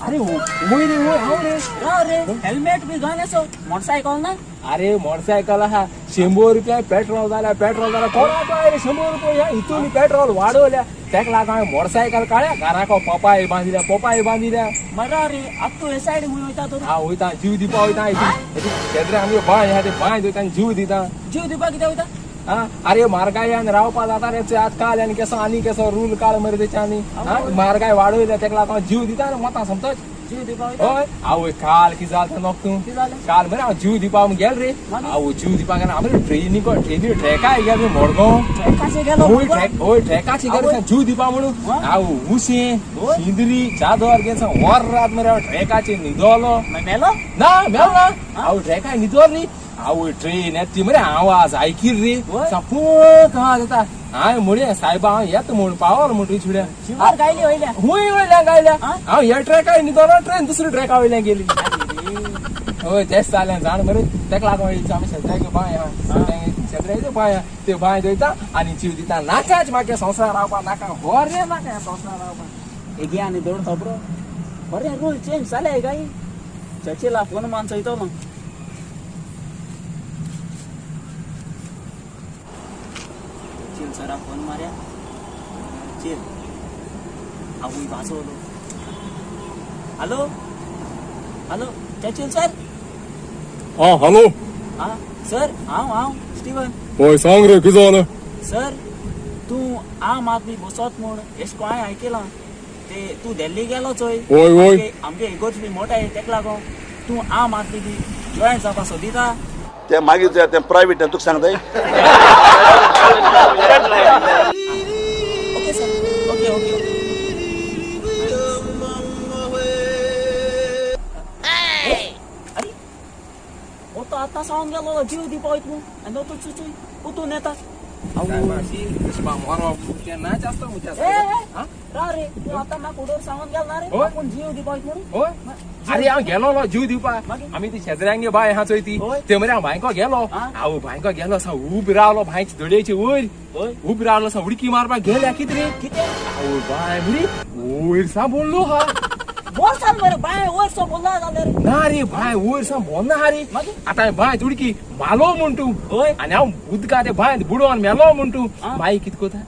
अरे होय रे होय हाव रे रे हेल्मेट बी घाल असो मोटरसायकल ना अरे मोटरसायकल हा 100 रुपया पेट्रोल झाला कोण आता रे 100 रुपया इथून पेट्रोल वाढवल्या त्याक लागा मोटरसायकल काढ्या घराको पपाई बांधिल्या मरा रे अब तो ऐसा साइड मुई होता तो हा होता जीव दीपा होता इथे शेद्रे आम्ही बाय हा ते बाय देता जीव दिता जीव दीपा किती होता हा अरे मार्गाय आणि रावपा जाता रे आजकाल आणि कसं रूल काळ मरे त्याच्यानी मार्गाय वाढवल्या त्याक लागा जीव दिता ना मता समजत जीव दीपा होता होय आवय काल की जालता नक तू काल मरे हांव जीव दिवपा गेल रे आवय जीव दिवपा गेला आमरे ट्रेनी ट्रॅकाय गेल रे मोडगांव ट्रॅकाचे गेलो होय ट्रॅकाची गेल जीव दिवपा म्हणून आव उसे सिंदरी चादर गेसा वर रात मरे ट्रॅकाचे निदोलो मेलो ना मेल ना आव ट्रॅकाय निदोरली आवय ट्रेन येती मरे आवाज ऐकीर रे सपूक हा देता हाय मुळे साहेबा येत म्हणून पावर मोठी छुड्या शिवार गायली होईल्या हुई वयल्या गायल्या हांव या ट्रॅकाय निदोलो ट्रेन दुसरी ट्रॅका वयल्या गेली होय तेच चालें जाण मरे तेका लागून आमी शेजाऱ्यागे बाय शेजाऱ्यागे बाय ते बाय दोयता आनी जीव दिता नाकाच म्हाका संवसार रावपा नाका बरें नाका संवसार रावपा एगी आनी दौड खबरो बरे रूल चेंज जाले गाई चचेला फोन मान चयतो चिल सरा फोन मार्या चिल आवई वाजवलो हॅलो हॅलो चचिल सर हा हॅलो हा सर हांव स्टीवन होय सांग रे कितें जालें सर तूं आम आदमी बसत म्हूण एश को हांवें आयकलां ते तूं दिल्ली गेलो चोय होय आमगे इगोर्ज बी मोठा आहे तेका लागून तूं आम आदमी बी जॉयन जावपा सोदिता ते मागीर ते प्रायवेट तुका सांगताय okay sir okay okay okay अरे वो तो आता सांगून गेलो जीव दिवपा वयत म्हूण आनी तो चुचूय उतून येता नाच आसता रा रे तूं आतां म्हाका उडोर सांगून गेलो ना रे होय. आपूण जीव दिवपा वयत म्हणून होय अरे हांव गेलो जीव दिवपा आमी ती शेजाऱ्यांगे बाय आहा चोय ती ते मरे हांव भायको गेलो हांव भायको गेलो सा उबी रावलो भायची धडयेची वयर उबी रावलो सा उडकी मारपाक गेल्या कितें रे कितें आवय बाय मरे वयर सा बोललो हा बोल सांग मरे बाय वयर सो बोलला जाल्यार ना रे बाय वयर सा बोलना हा रे आतां बाय उडकी मालो म्हण तूं होय आनी हांव उदका ते बाय बुडोवन मेलो म्हण तूं बाय कितें कोता